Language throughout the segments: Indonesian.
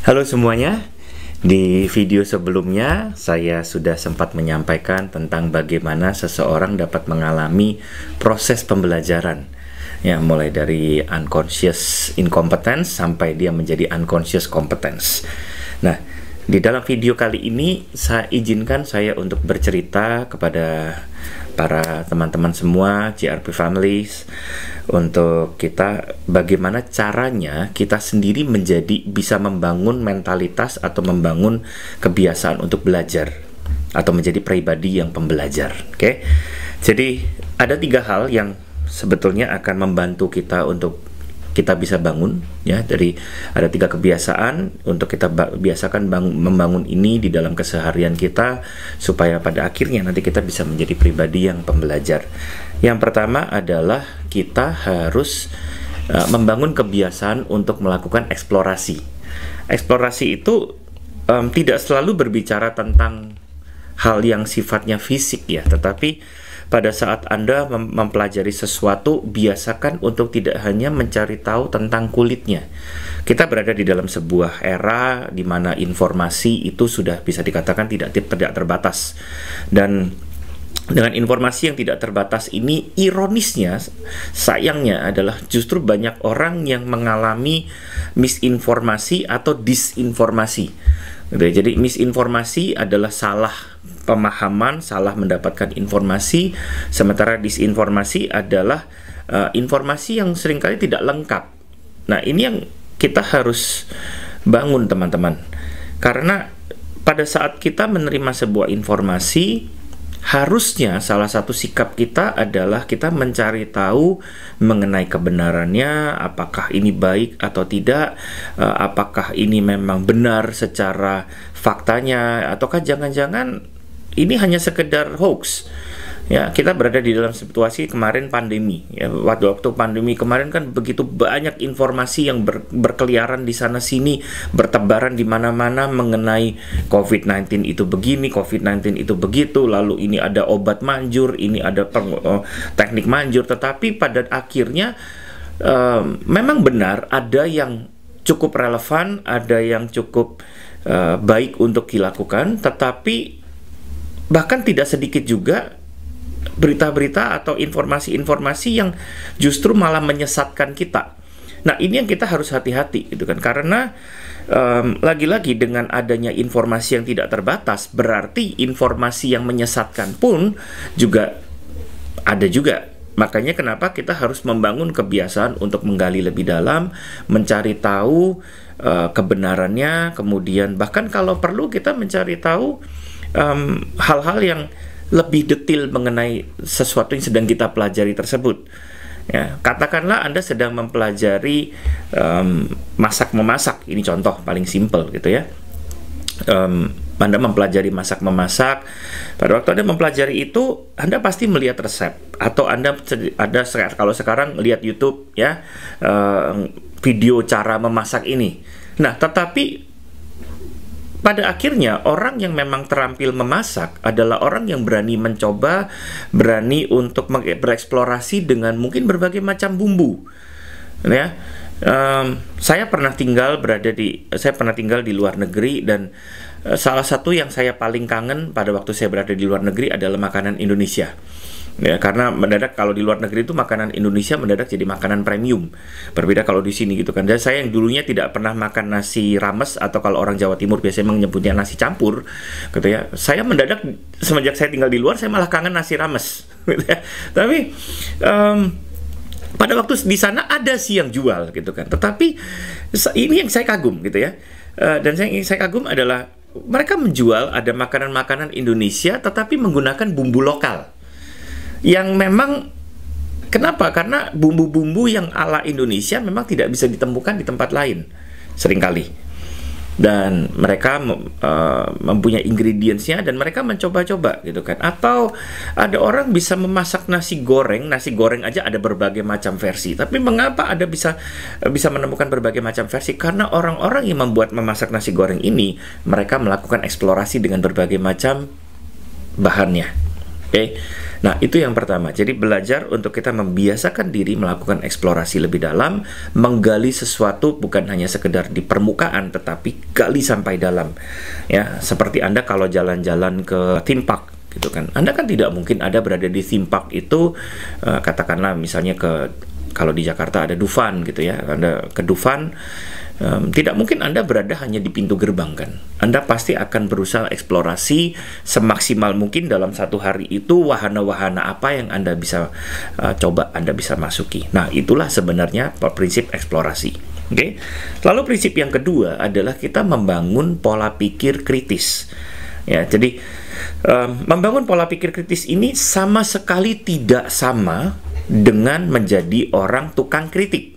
Halo semuanya, di video sebelumnya saya sudah sempat menyampaikan tentang bagaimana seseorang dapat mengalami proses pembelajaran, ya, mulai dari unconscious incompetence sampai dia menjadi unconscious competence. Nah, di dalam video kali ini saya izinkan saya untuk bercerita kepada para teman-teman semua GRP families untuk kita bagaimana caranya kita sendiri bisa membangun mentalitas atau membangun kebiasaan untuk belajar atau menjadi pribadi yang pembelajar. Oke. Jadi ada 3 hal yang sebetulnya akan membantu kita untuk kita bisa bangun, ya. Dari ada 3 kebiasaan untuk kita biasakan membangun ini di dalam keseharian kita supaya pada akhirnya nanti kita bisa menjadi pribadi yang pembelajar. Yang pertama adalah kita harus membangun kebiasaan untuk melakukan eksplorasi. Eksplorasi itu tidak selalu berbicara tentang hal yang sifatnya fisik, ya, tetapi pada saat Anda mempelajari sesuatu, biasakan untuk tidak hanya mencari tahu tentang kulitnya. Kita berada di dalam sebuah era di mana informasi itu sudah bisa dikatakan tidak terbatas. Dan dengan informasi yang tidak terbatas ini, ironisnya, sayangnya adalah justru banyak orang yang mengalami misinformasi atau disinformasi. Jadi misinformasi adalah salah pemahaman, salah mendapatkan informasi, sementara disinformasi adalah informasi yang seringkali tidak lengkap. Nah, ini yang kita harus bangun, teman-teman. Karena pada saat kita menerima sebuah informasi, harusnya salah satu sikap kita adalah kita mencari tahu mengenai kebenarannya, apakah ini baik atau tidak, apakah ini memang benar secara faktanya, ataukah jangan-jangan ini hanya sekedar hoax. Ya, kita berada di dalam situasi kemarin pandemi. Ya, waktu pandemi kemarin kan begitu banyak informasi yang berkeliaran di sana sini, bertebaran di mana-mana mengenai COVID-19 itu begini, COVID-19 itu begitu, lalu ini ada obat manjur, ini ada teknik manjur, tetapi pada akhirnya memang benar ada yang cukup relevan, ada yang cukup baik untuk dilakukan, tetapi bahkan tidak sedikit juga berita-berita atau informasi-informasi yang justru malah menyesatkan kita. Nah, ini yang kita harus hati-hati, gitu kan? Karena lagi-lagi dengan adanya informasi yang tidak terbatas, berarti informasi yang menyesatkan pun juga ada juga. Makanya kenapa kita harus membangun kebiasaan untuk menggali lebih dalam, mencari tahu kebenarannya, kemudian bahkan kalau perlu kita mencari tahu hal-hal yang lebih detail mengenai sesuatu yang sedang kita pelajari tersebut. Ya, katakanlah Anda sedang mempelajari masak-memasak, ini contoh paling simple gitu ya. Anda mempelajari masak-memasak, pada waktu Anda mempelajari itu, Anda pasti melihat resep, atau Anda kalau sekarang lihat YouTube, ya, video cara memasak ini. Nah, tetapi pada akhirnya orang yang memang terampil memasak adalah orang yang berani mencoba, berani untuk bereksplorasi dengan mungkin berbagai macam bumbu. Ya, saya pernah tinggal di luar negeri, dan salah satu yang saya paling kangen pada waktu saya berada di luar negeri adalah makanan Indonesia. Ya, karena mendadak kalau di luar negeri itu makanan Indonesia mendadak jadi makanan premium. Berbeda kalau di sini gitu kan. Dan saya yang dulunya tidak pernah makan nasi rames, atau kalau orang Jawa Timur biasanya menyebutnya nasi campur, gitu ya. Saya mendadak semenjak saya tinggal di luar, saya malah kangen nasi rames, gitu ya. Tapi pada waktu di sana ada sih yang jual, gitu kan. Tetapi ini yang saya kagum, gitu ya. Dan yang saya kagum adalah mereka menjual ada makanan-makanan Indonesia, tetapi menggunakan bumbu lokal. Yang memang, kenapa? Karena bumbu-bumbu yang ala Indonesia memang tidak bisa ditemukan di tempat lain seringkali. Dan mereka mempunyai ingredientsnya, dan mereka mencoba-coba, gitu kan. Atau ada orang bisa memasak nasi goreng aja ada berbagai macam versi. Tapi mengapa ada bisa menemukan berbagai macam versi? Karena orang-orang yang memasak nasi goreng ini, mereka melakukan eksplorasi dengan berbagai macam bahannya. Oke. Nah, itu yang pertama. Jadi belajar untuk kita membiasakan diri melakukan eksplorasi lebih dalam, menggali sesuatu bukan hanya sekedar di permukaan, tetapi gali sampai dalam. Ya, seperti Anda kalau jalan-jalan ke theme park gitu kan. Anda kan tidak mungkin ada berada di theme park itu katakanlah misalnya kalau di Jakarta ada Dufan gitu ya. Anda ke Dufan, tidak mungkin Anda berada hanya di pintu gerbang kan. Anda pasti akan berusaha eksplorasi semaksimal mungkin dalam satu hari itu wahana-wahana apa yang Anda bisa coba, Anda bisa masuki. Nah, itulah sebenarnya prinsip eksplorasi. Oke. Lalu prinsip yang kedua adalah kita membangun pola pikir kritis. Ya, jadi membangun pola pikir kritis ini sama sekali tidak sama dengan menjadi orang tukang kritik.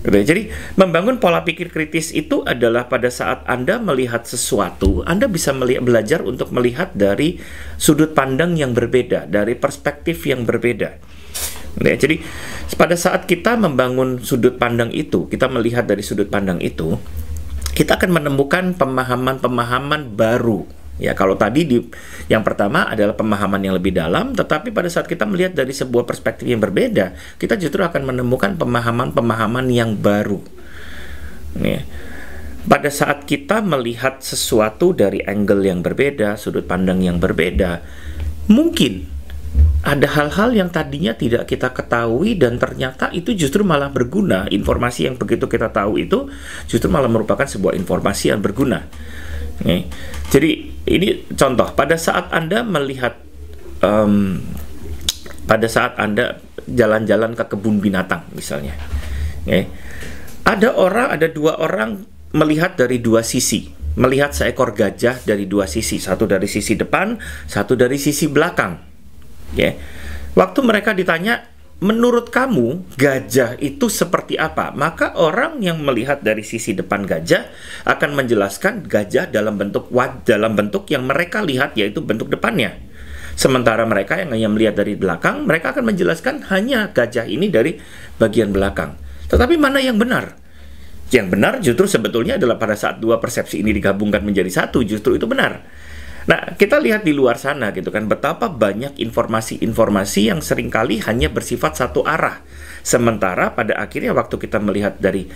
Jadi, membangun pola pikir kritis itu adalah pada saat Anda melihat sesuatu, Anda bisa belajar untuk melihat dari sudut pandang yang berbeda, dari perspektif yang berbeda. Jadi, pada saat kita membangun sudut pandang itu, kita melihat dari sudut pandang itu, kita akan menemukan pemahaman-pemahaman baru. Ya, kalau tadi yang pertama adalah pemahaman yang lebih dalam, tetapi pada saat kita melihat dari sebuah perspektif yang berbeda, kita justru akan menemukan pemahaman-pemahaman yang baru. Ya. Pada saat kita melihat sesuatu dari angle yang berbeda, sudut pandang yang berbeda, mungkin ada hal-hal yang tadinya tidak kita ketahui dan ternyata itu justru malah berguna. Informasi yang begitu kita tahu itu justru malah merupakan sebuah informasi yang berguna. Oke. Jadi ini contoh pada saat Anda melihat pada saat Anda jalan-jalan ke kebun binatang misalnya, oke. Ada dua orang melihat dari dua sisi, melihat seekor gajah dari dua sisi, satu dari sisi depan, satu dari sisi belakang. Oke. Waktu mereka ditanya, menurut kamu gajah itu seperti apa? Maka orang yang melihat dari sisi depan gajah akan menjelaskan gajah dalam bentuk yang mereka lihat, yaitu bentuk depannya. Sementara mereka yang hanya melihat dari belakang, mereka akan menjelaskan hanya gajah ini dari bagian belakang. Tetapi mana yang benar? Yang benar justru sebetulnya adalah pada saat dua persepsi ini digabungkan menjadi satu, justru itu benar. Nah, kita lihat di luar sana gitu kan, betapa banyak informasi-informasi yang seringkali hanya bersifat satu arah. Sementara pada akhirnya waktu kita melihat dari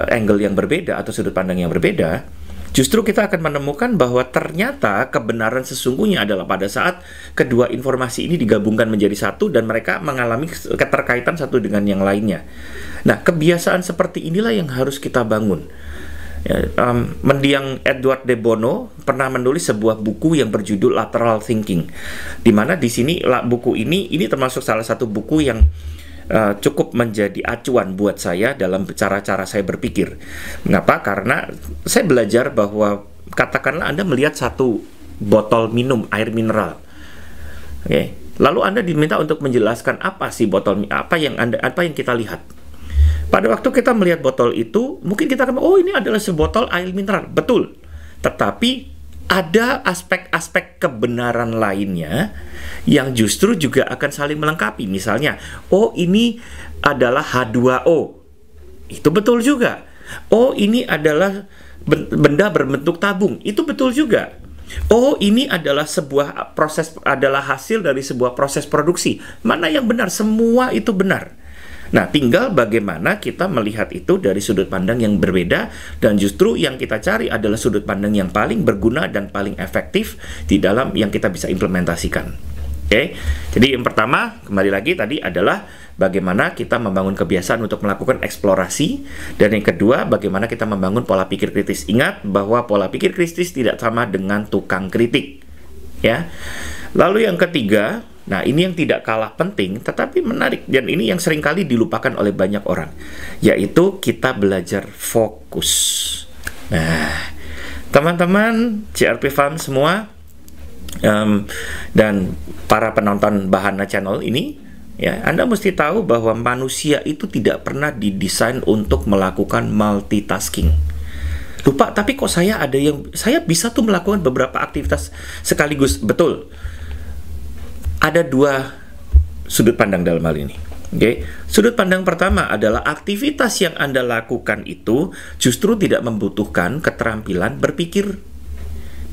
angle yang berbeda atau sudut pandang yang berbeda, justru kita akan menemukan bahwa ternyata kebenaran sesungguhnya adalah pada saat kedua informasi ini digabungkan menjadi satu dan mereka mengalami keterkaitan satu dengan yang lainnya. Nah, kebiasaan seperti inilah yang harus kita bangun. Mendiang Edward de Bono pernah menulis sebuah buku yang berjudul Lateral Thinking, di mana di sini buku ini termasuk salah satu buku yang cukup menjadi acuan buat saya dalam cara-cara saya berpikir. Mengapa? Karena saya belajar bahwa katakanlah Anda melihat satu botol minum air mineral, oke. Lalu Anda diminta untuk menjelaskan apa sih apa yang kita lihat. Pada waktu kita melihat botol itu, mungkin kita akan, oh ini adalah sebotol air mineral. Betul. Tetapi ada aspek-aspek kebenaran lainnya yang justru juga akan saling melengkapi. Misalnya, oh ini adalah H2O. Itu betul juga. Oh ini adalah benda berbentuk tabung. Itu betul juga. Oh ini adalah adalah hasil dari sebuah proses produksi. Mana yang benar? Semua itu benar. Nah, tinggal bagaimana kita melihat itu dari sudut pandang yang berbeda, dan justru yang kita cari adalah sudut pandang yang paling berguna dan paling efektif di dalam yang kita bisa implementasikan. Oke. Jadi yang pertama, kembali lagi tadi adalah bagaimana kita membangun kebiasaan untuk melakukan eksplorasi, dan yang kedua, bagaimana kita membangun pola pikir kritis. Ingat bahwa pola pikir kritis tidak sama dengan tukang kritik. Ya. Lalu yang ketiga, nah ini yang tidak kalah penting tetapi menarik, dan ini yang seringkali dilupakan oleh banyak orang, yaitu kita belajar fokus. Nah, teman-teman CRP Farm semua dan para penonton Bahana Channel ini, ya, Anda mesti tahu bahwa manusia itu tidak pernah didesain untuk melakukan multitasking. Lupa, tapi kok saya bisa tuh melakukan beberapa aktivitas sekaligus. Betul. Ada dua sudut pandang dalam hal ini. Oke. Sudut pandang pertama adalah aktivitas yang Anda lakukan itu justru tidak membutuhkan keterampilan berpikir.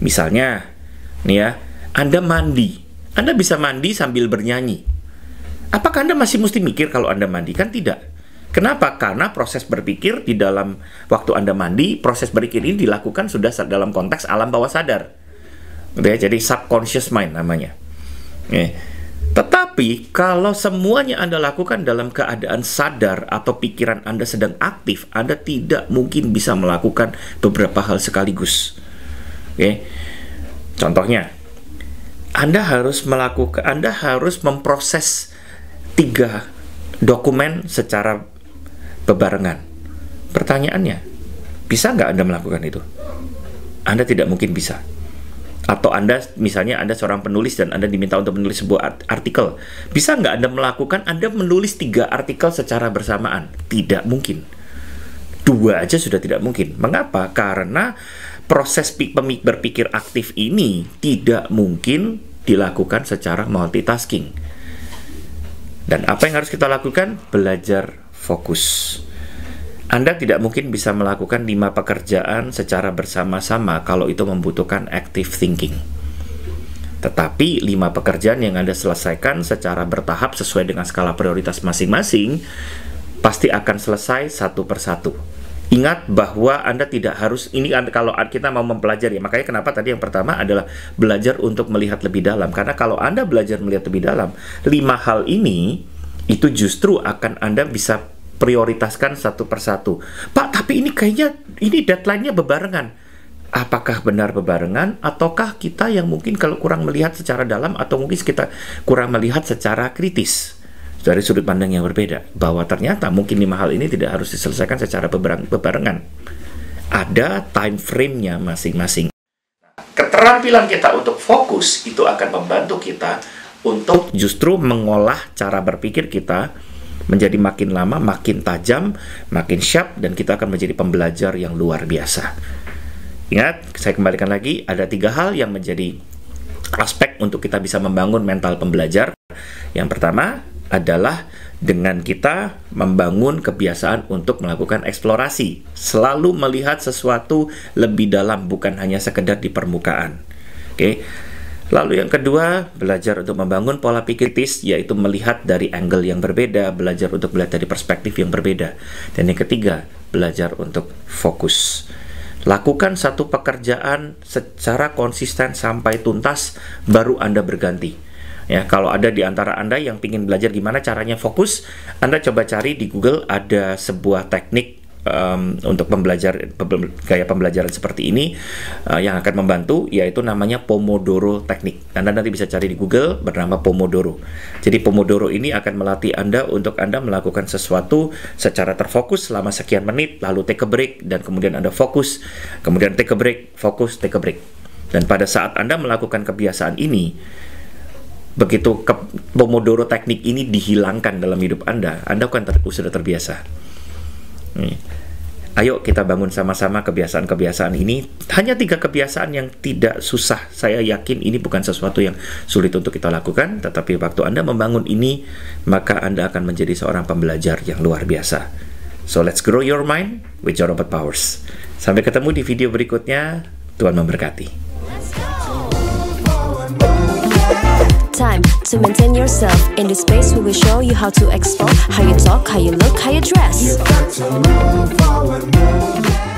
Misalnya, nih ya, Anda mandi. Anda bisa mandi sambil bernyanyi. Apakah Anda masih mesti mikir kalau Anda mandi? Kan tidak. Kenapa? Karena proses berpikir di dalam waktu Anda mandi, proses berpikir ini dilakukan sudah dalam konteks alam bawah sadar. Jadi subconscious mind namanya. Tetapi kalau semuanya Anda lakukan dalam keadaan sadar atau pikiran Anda sedang aktif, Anda tidak mungkin bisa melakukan beberapa hal sekaligus. Contohnya, Anda harus memproses 3 dokumen secara bebarengan. Pertanyaannya, bisa nggak Anda melakukan itu? Anda tidak mungkin bisa. Atau misalnya Anda seorang penulis dan Anda diminta untuk menulis sebuah artikel. Bisa nggak Anda melakukan, Anda menulis 3 artikel secara bersamaan? Tidak mungkin. 2 aja sudah tidak mungkin. Mengapa? Karena proses berpikir aktif ini tidak mungkin dilakukan secara multitasking. Dan apa yang harus kita lakukan? Belajar fokus. Anda tidak mungkin bisa melakukan 5 pekerjaan secara bersama-sama kalau itu membutuhkan active thinking. Tetapi 5 pekerjaan yang Anda selesaikan secara bertahap sesuai dengan skala prioritas masing-masing pasti akan selesai satu persatu. Ingat bahwa Anda tidak harus, ini kalau kita mau mempelajari, makanya kenapa tadi yang pertama adalah belajar untuk melihat lebih dalam. Karena kalau Anda belajar melihat lebih dalam, 5 hal ini itu justru akan Anda bisa prioritaskan satu persatu. Pak, tapi ini kayaknya deadline-nya bebarengan. Apakah benar bebarengan, ataukah kita yang mungkin kalau kurang melihat secara dalam, atau mungkin kita kurang melihat secara kritis dari sudut pandang yang berbeda, bahwa ternyata mungkin 5 hal ini tidak harus diselesaikan secara bebarengan. Ada time frame-nya masing-masing. Keterampilan kita untuk fokus itu akan membantu kita untuk justru mengolah cara berpikir kita menjadi makin lama, makin tajam, makin sharp, dan kita akan menjadi pembelajar yang luar biasa. Ingat, saya kembalikan lagi, ada 3 hal yang menjadi aspek untuk kita bisa membangun mental pembelajar. Yang pertama adalah dengan kita membangun kebiasaan untuk melakukan eksplorasi, selalu melihat sesuatu lebih dalam, bukan hanya sekedar di permukaan. Lalu yang kedua, belajar untuk membangun pola pikir kritis, yaitu melihat dari angle yang berbeda, belajar untuk melihat dari perspektif yang berbeda. Dan yang ketiga, belajar untuk fokus. Lakukan satu pekerjaan secara konsisten sampai tuntas, baru Anda berganti. Ya, kalau ada di antara Anda yang ingin belajar gimana caranya fokus, Anda coba cari di Google, ada sebuah teknik untuk gaya pembelajaran seperti ini yang akan membantu, yaitu namanya Pomodoro teknik. Anda nanti bisa cari di Google bernama Pomodoro. Jadi Pomodoro ini akan melatih Anda untuk Anda melakukan sesuatu secara terfokus selama sekian menit, lalu take a break, dan kemudian Anda fokus, kemudian take a break, fokus, take a break. Dan pada saat Anda melakukan kebiasaan ini, begitu Pomodoro teknik ini dihilangkan dalam hidup Anda akan sudah terbiasa. Ayo kita bangun sama-sama kebiasaan-kebiasaan ini. Hanya 3 kebiasaan yang tidak susah. Saya yakin ini bukan sesuatu yang sulit untuk kita lakukan, tetapi waktu Anda membangun ini, maka Anda akan menjadi seorang pembelajar yang luar biasa. So let's grow your mind with your robot powers. Sampai ketemu di video berikutnya. Tuhan memberkati. Time to maintain yourself. In this space we will show you how to explore, how you talk, how you look, how you dress. You got to move forward, move.